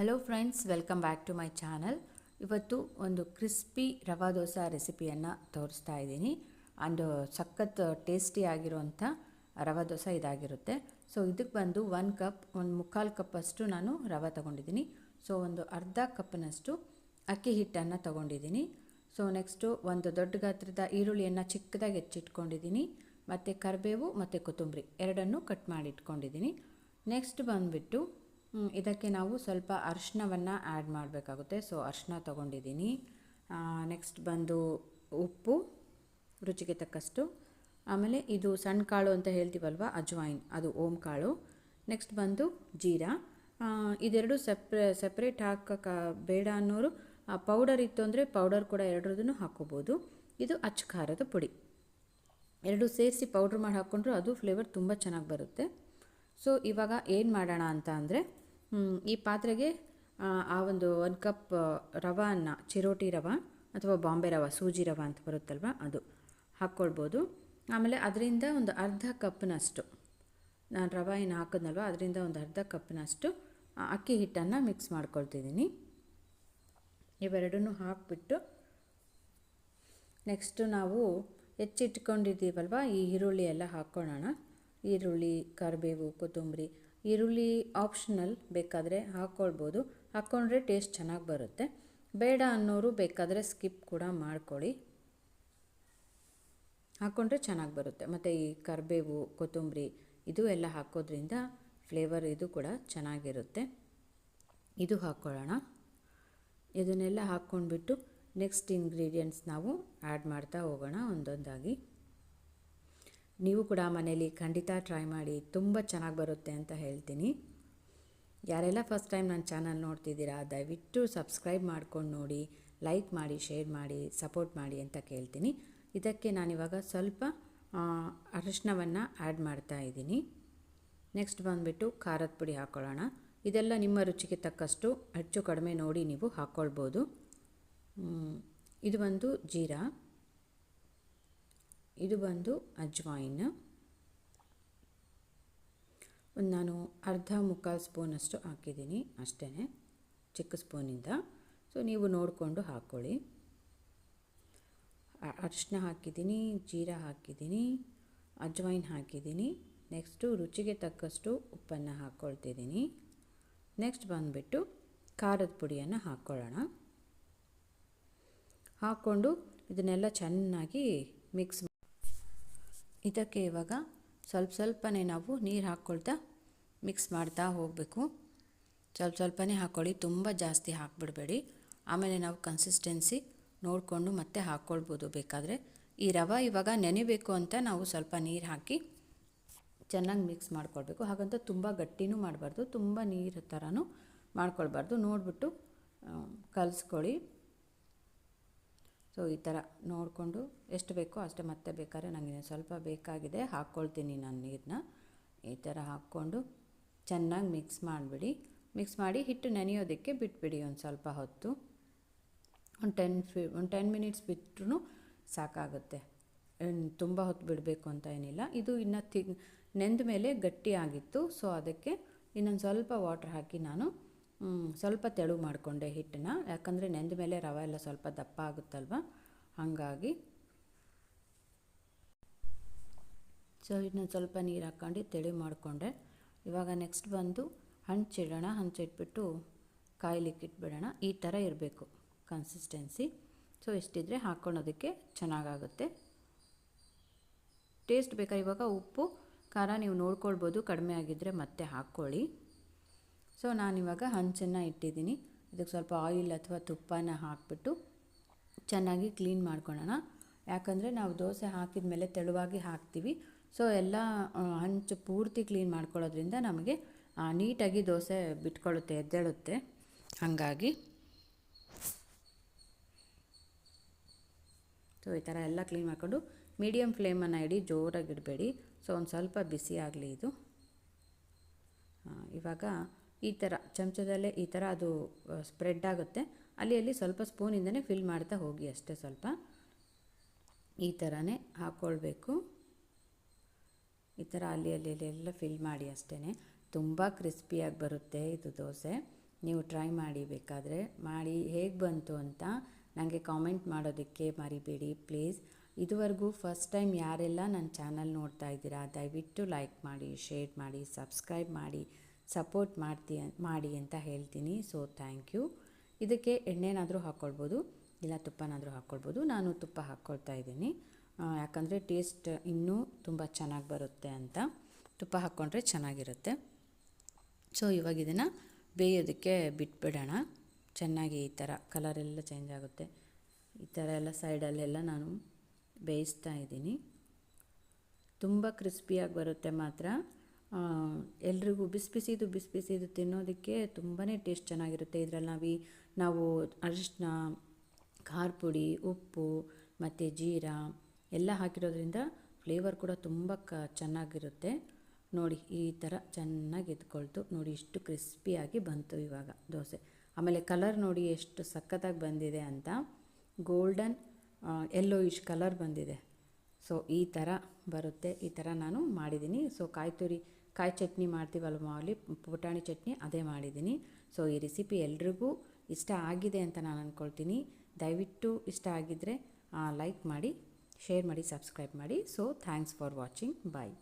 Hello friends, welcome back to my channel. ಇವತ್ತು ಒಂದು crispy ರವಾ ದೋಸೆ ರೆಸಿಪಿಯನ್ನು ತೋರಿಸ್ತಾ ಇದ್ದೀನಿ. ಆ್ಯಂಡ್ ಸಖತ್ ಟೇಸ್ಟಿ ಆಗಿರುವಂಥ ರವಾ ದೋಸೆ ಇದಾಗಿರುತ್ತೆ. ಸೊ ಇದಕ್ಕೆ ಬಂದು ಒಂದು ಮುಕ್ಕಾಲು ಕಪ್ಪಷ್ಟು ನಾನು ರವೆ ತೊಗೊಂಡಿದ್ದೀನಿ. ಸೊ ಒಂದು ಅರ್ಧ ಕಪ್ನಷ್ಟು ಅಕ್ಕಿ ಹಿಟ್ಟನ್ನು ತೊಗೊಂಡಿದ್ದೀನಿ. ಸೊ ನೆಕ್ಸ್ಟು ಒಂದು ದೊಡ್ಡ ಗಾತ್ರದ ಈರುಳ್ಳಿಯನ್ನು ಚಿಕ್ಕದಾಗಿ ಹೆಚ್ಚಿಟ್ಕೊಂಡಿದ್ದೀನಿ. ಮತ್ತು ಕರಿಬೇವು ಮತ್ತು ಕೊತ್ತಂಬರಿ ಎರಡನ್ನೂ ಕಟ್ ಮಾಡಿ ಇಟ್ಕೊಂಡಿದ್ದೀನಿ. ನೆಕ್ಸ್ಟ್ ಬಂದುಬಿಟ್ಟು ಇದಕ್ಕೆ ನಾವು ಸ್ವಲ್ಪ ಅರಿಶಿನವನ್ನು ಆ್ಯಡ್ ಮಾಡಬೇಕಾಗುತ್ತೆ. ಸೊ ಅರಿಶಿನ ತೊಗೊಂಡಿದ್ದೀನಿ. ನೆಕ್ಸ್ಟ್ ಬಂದು ಉಪ್ಪು ರುಚಿಗೆ ತಕ್ಕಷ್ಟು. ಆಮೇಲೆ ಇದು ಸಣ್ಣ ಕಾಳು ಅಂತ ಹೇಳ್ತೀವಲ್ವ, ಅಜ್ವಾಯಿನ್, ಅದು ಓಮ್ ಕಾಳು. ನೆಕ್ಸ್ಟ್ ಬಂದು ಜೀರಾ. ಇದೆರಡು ಸಪ್ರೇಟ್ ಹಾಕೋಕ್ಕೆ ಬೇಡ ಅನ್ನೋರು ಪೌಡರ್ ಇತ್ತು ಅಂದರೆ ಪೌಡರ್ ಕೂಡ ಎರಡರದನ್ನು ಹಾಕ್ಕೋಬೋದು. ಇದು ಅಚ್ಚ ಖಾರದ ಪುಡಿ. ಎರಡು ಸೇರಿಸಿ ಪೌಡ್ರ್ ಮಾಡಿ ಹಾಕ್ಕೊಂಡ್ರು ಅದು ಫ್ಲೇವರ್ ತುಂಬ ಚೆನ್ನಾಗಿ ಬರುತ್ತೆ. ಸೊ ಇವಾಗ ಏನು ಮಾಡೋಣ ಅಂತ ಅಂದರೆ, ಈ ಪಾತ್ರೆಗೆ ಒಂದು ಕಪ್ ರವಾನ, ಚಿರೋಟಿ ರವೆ ಅಥವಾ ಬಾಂಬೆ ರವೆ, ಸೂಜಿ ರವೆ ಅಂತ ಬರುತ್ತಲ್ವ, ಅದು ಹಾಕ್ಕೊಳ್ಬೋದು. ಆಮೇಲೆ ಅದರಿಂದ ಒಂದು ಅರ್ಧ ಕಪ್ನಷ್ಟು, ನಾನು ರವೆ ಏನು ಹಾಕಿದ್ನಲ್ವ ಅದರಿಂದ ಒಂದು ಅರ್ಧ ಕಪ್ನಷ್ಟು ಅಕ್ಕಿ ಹಿಟ್ಟನ್ನು ಮಿಕ್ಸ್ ಮಾಡ್ಕೊಳ್ತಿದ್ದೀನಿ. ಇವೆರಡನ್ನೂ ಹಾಕಿಬಿಟ್ಟು ನೆಕ್ಸ್ಟು ನಾವು ಹೆಚ್ಚಿಟ್ಕೊಂಡಿದ್ದೀವಲ್ವ ಈ ಈರುಳ್ಳಿ ಎಲ್ಲ ಹಾಕ್ಕೊಳ್ಳೋಣ. ಈರುಳ್ಳಿ, ಕರಿಬೇವು, ಕೊತ್ತಂಬರಿ. ಈರುಳ್ಳಿ ಆಪ್ಷನಲ್, ಬೇಕಾದರೆ ಹಾಕ್ಕೊಳ್ಬೋದು. ಹಾಕ್ಕೊಂಡ್ರೆ ಟೇಸ್ಟ್ ಚೆನ್ನಾಗಿ ಬರುತ್ತೆ. ಬೇಡ ಅನ್ನೋರು ಬೇಕಾದರೆ ಸ್ಕಿಪ್ ಕೂಡ ಮಾಡ್ಕೊಳ್ಳಿ, ಹಾಕ್ಕೊಂಡ್ರೆ ಚೆನ್ನಾಗಿ ಬರುತ್ತೆ. ಮತ್ತು ಈ ಕರಿಬೇವು, ಕೊತ್ತಂಬರಿ ಇದು ಎಲ್ಲ ಹಾಕೋದ್ರಿಂದ ಫ್ಲೇವರ್ ಇದು ಕೂಡ ಚೆನ್ನಾಗಿರುತ್ತೆ. ಇದು ಹಾಕ್ಕೊಳ್ಳೋಣ. ಇದನ್ನೆಲ್ಲ ಹಾಕ್ಕೊಂಡ್ಬಿಟ್ಟು ನೆಕ್ಸ್ಟ್ ಇಂಗ್ರೀಡಿಯೆಂಟ್ಸ್ ನಾವು ಆ್ಯಡ್ ಮಾಡ್ತಾ ಹೋಗೋಣ ಒಂದೊಂದಾಗಿ. ನೀವು ಕೂಡ ಮನೇಲಿ ಖಂಡಿತ ಟ್ರೈ ಮಾಡಿ, ತುಂಬ ಚೆನ್ನಾಗಿ ಬರುತ್ತೆ ಅಂತ ಹೇಳ್ತೀನಿ. ಯಾರೆಲ್ಲ ಫಸ್ಟ್ ಟೈಮ್ ನನ್ನ ಚಾನಲ್ ನೋಡ್ತಿದ್ದೀರಾ ದಯವಿಟ್ಟು ಸಬ್ಸ್ಕ್ರೈಬ್ ಮಾಡ್ಕೊಂಡು ನೋಡಿ, ಲೈಕ್ ಮಾಡಿ, ಶೇರ್ ಮಾಡಿ, ಸಪೋರ್ಟ್ ಮಾಡಿ ಅಂತ ಕೇಳ್ತೀನಿ. ಇದಕ್ಕೆ ನಾನಿವಾಗ ಸ್ವಲ್ಪ ಅರಿಶಿನವನ್ನು ಆ್ಯಡ್ ಮಾಡ್ತಾ ಇದ್ದೀನಿ. ನೆಕ್ಸ್ಟ್ ಬಂದುಬಿಟ್ಟು ಖಾರದ ಪುಡಿ ಹಾಕ್ಕೊಳ್ಳೋಣ. ಇದೆಲ್ಲ ನಿಮ್ಮ ರುಚಿಗೆ ತಕ್ಕಷ್ಟು ಹೆಚ್ಚು ಕಡಿಮೆ ನೋಡಿ ನೀವು ಹಾಕ್ಕೊಳ್ಬೋದು. ಇದು ಒಂದು ಜೀರಾ, ಇದು ಬಂದು ಅಜ್ವಾಯಿನ್. ನಾನು ಮುಕ್ಕಾಲು ಸ್ಪೂನಷ್ಟು ಹಾಕಿದ್ದೀನಿ ಅಷ್ಟೇ, ಚಿಕ್ಕ ಸ್ಪೂನಿಂದ. ಸೊ ನೀವು ನೋಡಿಕೊಂಡು ಹಾಕ್ಕೊಳ್ಳಿ. ಅರಿಶಿನ ಹಾಕಿದ್ದೀನಿ, ಜೀರಾ ಹಾಕಿದ್ದೀನಿ, ಅಜ್ವಾಯಿನ್ ಹಾಕಿದ್ದೀನಿ. ನೆಕ್ಸ್ಟು ರುಚಿಗೆ ತಕ್ಕಷ್ಟು ಉಪ್ಪನ್ನು ಹಾಕ್ಕೊಳ್ತಿದ್ದೀನಿ. ನೆಕ್ಸ್ಟ್ ಬಂದುಬಿಟ್ಟು ಖಾರದ ಪುಡಿಯನ್ನು ಹಾಕ್ಕೊಳ್ಳೋಣ. ಹಾಕ್ಕೊಂಡು ಇದನ್ನೆಲ್ಲ ಚೆನ್ನಾಗಿ ಮಿಕ್ಸ್. ಇದಕ್ಕೆ ಇವಾಗ ಸ್ವಲ್ಪನೇ ನಾವು ನೀರು ಹಾಕ್ಕೊಳ್ತಾ ಮಿಕ್ಸ್ ಮಾಡ್ತಾ ಹೋಗಬೇಕು. ಸ್ವಲ್ಪನೇ ಹಾಕ್ಕೊಳ್ಳಿ, ತುಂಬ ಜಾಸ್ತಿ ಹಾಕ್ಬಿಡಬೇಡಿ. ಆಮೇಲೆ ನಾವು ಕನ್ಸಿಸ್ಟೆನ್ಸಿ ನೋಡಿಕೊಂಡು ಮತ್ತೆ ಹಾಕ್ಕೊಳ್ಬೋದು ಬೇಕಾದರೆ. ಈ ರವೆ ಇವಾಗ ನೆನೆಬೇಕು ಅಂತ ನಾವು ಸ್ವಲ್ಪ ನೀರು ಹಾಕಿ ಚೆನ್ನಾಗಿ ಮಿಕ್ಸ್ ಮಾಡ್ಕೊಳ್ಬೇಕು. ಹಾಗಂತ ತುಂಬ ಗಟ್ಟಿನೂ ಮಾಡಬಾರ್ದು, ತುಂಬ ನೀರು ಥರನೂ ಮಾಡ್ಕೊಳ್ಬಾರ್ದು. ನೋಡಿಬಿಟ್ಟು ಕಲಿಸ್ಕೊಳ್ಳಿ. ಸೊ ಈ ಥರ ನೋಡಿಕೊಂಡು ಎಷ್ಟು ಬೇಕೋ ಅಷ್ಟೇ. ಮತ್ತೆ ಬೇಕಾದ್ರೆ ನನಗೆ ಸ್ವಲ್ಪ ಬೇಕಾಗಿದೆ ಹಾಕ್ಕೊಳ್ತೀನಿ ನಾನು ನೀರನ್ನ. ಈ ಥರ ಹಾಕ್ಕೊಂಡು ಚೆನ್ನಾಗಿ ಮಿಕ್ಸ್ ಮಾಡಿಬಿಡಿ. ಮಿಕ್ಸ್ ಮಾಡಿ ಹಿಟ್ಟು ನೆನೆಯೋದಕ್ಕೆ ಬಿಟ್ಬಿಡಿ ಒಂದು ಸ್ವಲ್ಪ ಹೊತ್ತು. ಒಂದು 10 ಮಿನಿಟ್ಸ್ ಬಿಟ್ಟರೂ ಸಾಕಾಗುತ್ತೆ. ತುಂಬ ಹೊತ್ತು ಬಿಡಬೇಕು ಅಂತ ಏನಿಲ್ಲ. ಇದು ಇನ್ನು ನೆಂದ ಮೇಲೆ ಗಟ್ಟಿಯಾಗಿತ್ತು. ಸೊ ಅದಕ್ಕೆ ಇನ್ನೊಂದು ಸ್ವಲ್ಪ ವಾಟ್ರ್ ಹಾಕಿ ನಾನು ಸ್ವಲ್ಪ ತೆಳು ಮಾಡಿಕೊಂಡೆ ಹಿಟ್ಟನ್ನು. ಯಾಕಂದರೆ ನೆಂದ ಮೇಲೆ ರವೆ ಎಲ್ಲ ಸ್ವಲ್ಪ ದಪ್ಪ ಆಗುತ್ತಲ್ವ, ಹಾಗಾಗಿ. ಸೊ ಇನ್ನೊಂದು ಸ್ವಲ್ಪ ನೀರು ಹಾಕ್ಕೊಂಡು ತೆಳು ಮಾಡಿಕೊಂಡೆ. ಇವಾಗ ನೆಕ್ಸ್ಟ್ ಬಂದು ಹಂಚಿಡೋಣ. ಹಂಚಿಟ್ಬಿಟ್ಟು ಕಾಯ್ಲಿಕ್ಕೆ ಇಟ್ಬಿಡೋಣ. ಈ ಥರ ಇರಬೇಕು ಕನ್ಸಿಸ್ಟೆನ್ಸಿ. ಸೊ ಇಷ್ಟಿದ್ರೆ ಹಾಕ್ಕೊಳೋದಕ್ಕೆ ಚೆನ್ನಾಗಾಗುತ್ತೆ. ಟೇಸ್ಟ್ ಬೇಕಾದ್ರೆ ಇವಾಗ ಉಪ್ಪು ಖಾರ ನೀವು ನೋಡ್ಕೊಳ್ಬೋದು, ಕಡಿಮೆ ಆಗಿದ್ದರೆ ಮತ್ತೆ ಹಾಕ್ಕೊಳ್ಳಿ. ಸೊ ನಾನಿವಾಗ ಹಂಚನ್ನು ಇಟ್ಟಿದ್ದೀನಿ. ಇದಕ್ಕೆ ಸ್ವಲ್ಪ ಆಯಿಲ್ ಅಥವಾ ತುಪ್ಪನ ಹಾಕಿಬಿಟ್ಟು ಚೆನ್ನಾಗಿ ಕ್ಲೀನ್ ಮಾಡ್ಕೊಳ್ಳೋಣ. ಯಾಕಂದರೆ ನಾವು ದೋಸೆ ಹಾಕಿದ ಮೇಲೆ ತೆಳುವಾಗಿ ಹಾಕ್ತೀವಿ. ಸೊ ಎಲ್ಲ ಹಂಚು ಪೂರ್ತಿ ಕ್ಲೀನ್ ಮಾಡ್ಕೊಳ್ಳೋದ್ರಿಂದ ನಮಗೆ ನೀಟಾಗಿ ದೋಸೆ ಬಿಟ್ಕೊಳ್ಳುತ್ತೆ, ಎದ್ದೇಳುತ್ತೆ. ಹಾಗಾಗಿ ಸೊ ಈ ಥರ ಎಲ್ಲ ಕ್ಲೀನ್ ಮಾಡಿಕೊಂಡು ಮೀಡಿಯಮ್ ಫ್ಲೇಮನ್ನು ಇಡಿ, ಜೋರಾಗಿ ಇಡಬೇಡಿ. ಸೊ ಒಂದು ಸ್ವಲ್ಪ ಬಿಸಿ ಆಗಲಿ ಇದು. ಇವಾಗ ಈ ಥರ ಚಮಚದಲ್ಲೇ ಈ ಥರ ಅದು ಸ್ಪ್ರೆಡ್ ಆಗುತ್ತೆ. ಅಲ್ಲಿ ಸ್ವಲ್ಪ ಸ್ಪೂನಿಂದನೇ ಫಿಲ್ ಮಾಡ್ತಾ ಹೋಗಿ ಅಷ್ಟೇ. ಸ್ವಲ್ಪ ಈ ಥರನೇ ಹಾಕ್ಕೊಳ್ಬೇಕು. ಈ ಥರ ಅಲ್ಲಿ ಎಲ್ಲ ಫಿಲ್ ಮಾಡಿ ಅಷ್ಟೇ. ತುಂಬ ಕ್ರಿಸ್ಪಿಯಾಗಿ ಬರುತ್ತೆ ಇದು ದೋಸೆ. ನೀವು ಟ್ರೈ ಮಾಡಿ, ಬೇಕಾದರೆ ಮಾಡಿ ಹೇಗೆ ಬಂತು ಅಂತ ನನಗೆ ಕಾಮೆಂಟ್ ಮಾಡೋದಕ್ಕೆ ಮರಿಬೇಡಿ ಪ್ಲೀಸ್. ಇದುವರೆಗೂ ಫಸ್ಟ್ ಟೈಮ್ ಯಾರೆಲ್ಲ ನನ್ನ ಚಾನಲ್ ನೋಡ್ತಾ ಇದ್ದೀರಾ ದಯವಿಟ್ಟು ಲೈಕ್ ಮಾಡಿ, ಶೇರ್ ಮಾಡಿ, ಸಬ್ಸ್ಕ್ರೈಬ್ ಮಾಡಿ, ಸಪೋರ್ಟ್ ಮಾಡಿ ಅಂತ ಹೇಳ್ತೀನಿ. So thank you. ಇದಕ್ಕೆ ಎಣ್ಣೆನಾದರೂ ಹಾಕ್ಕೊಳ್ಬೋದು, ಇಲ್ಲ ತುಪ್ಪನಾದರೂ ಹಾಕ್ಕೊಳ್ಬೋದು. ನಾನು ತುಪ್ಪ ಹಾಕ್ಕೊಳ್ತಾ ಇದ್ದೀನಿ, ಯಾಕಂದರೆ ಟೇಸ್ಟ್ ಇನ್ನೂ ತುಂಬ ಚೆನ್ನಾಗಿ ಬರುತ್ತೆ ಅಂತ. ತುಪ್ಪ ಹಾಕ್ಕೊಂಡ್ರೆ ಚೆನ್ನಾಗಿರುತ್ತೆ. ಸೊ ಇವಾಗ ಇದನ್ನು ಬೇಯೋದಕ್ಕೆ ಬಿಟ್ಬಿಡೋಣ. ಚೆನ್ನಾಗಿ ಈ ಥರ ಕಲರೆಲ್ಲ ಚೇಂಜ್ ಆಗುತ್ತೆ. ಈ ಥರ ಎಲ್ಲ ಸೈಡಲ್ಲೆಲ್ಲ ನಾನು ಬೇಯಿಸ್ತಾ ಇದ್ದೀನಿ. ತುಂಬ ಕ್ರಿಸ್ಪಿಯಾಗಿ ಬರುತ್ತೆ ಮಾತ್ರ. ಎಲ್ರಿಗೂ ಬಿಸಿ ಬಿಸಿದು ತಿನ್ನೋದಕ್ಕೆ ತುಂಬಾ ಟೇಸ್ಟ್ ಚೆನ್ನಾಗಿರುತ್ತೆ. ಇದರಲ್ಲಿ ನಾವು ಅರಿಶಿನ, ಖಾರ ಪುಡಿ, ಉಪ್ಪು ಮತ್ತು ಜೀರಾ ಎಲ್ಲ ಹಾಕಿರೋದ್ರಿಂದ ಫ್ಲೇವರ್ ಕೂಡ ತುಂಬ ಚೆನ್ನಾಗಿರುತ್ತೆ. ನೋಡಿ ಈ ಥರ ಚೆನ್ನಾಗಿ ಎದ್ಕೊಳ್ತು. ನೋಡಿ ಇಷ್ಟು ಕ್ರಿಸ್ಪಿಯಾಗಿ ಬಂತು ಇವಾಗ ದೋಸೆ. ಆಮೇಲೆ ಕಲರ್ ನೋಡಿ ಎಷ್ಟು ಸಖತ್ತಾಗಿ ಬಂದಿದೆ ಅಂತ, ಗೋಲ್ಡನ್ ಯೆಲ್ಲೋಯಿಶ್ ಕಲರ್ ಬಂದಿದೆ. ಸೊ ಈ ಥರ ಬರುತ್ತೆ. ಈ ಥರ ನಾನು ಮಾಡಿದ್ದೀನಿ. ಸೊ ಕಾಯಿ ಚಟ್ನಿ ಮಾಡ್ತೀವಲ್ವ ಮಾಮೂಲಿ ಪುಟಾಣಿ ಚಟ್ನಿ, ಅದೇ ಮಾಡಿದ್ದೀನಿ. ಸೊ ಈ ರೆಸಿಪಿ ಎಲ್ರಿಗೂ ಇಷ್ಟ ಆಗಿದೆ ಅಂತ ನಾನು ಅಂದ್ಕೊಳ್ತೀನಿ. ದಯವಿಟ್ಟು ಇಷ್ಟ ಆಗಿದ್ದರೆ ಲೈಕ್ ಮಾಡಿ, ಶೇರ್ ಮಾಡಿ, ಸಬ್ಸ್ಕ್ರೈಬ್ ಮಾಡಿ. So thanks for watching. Bye.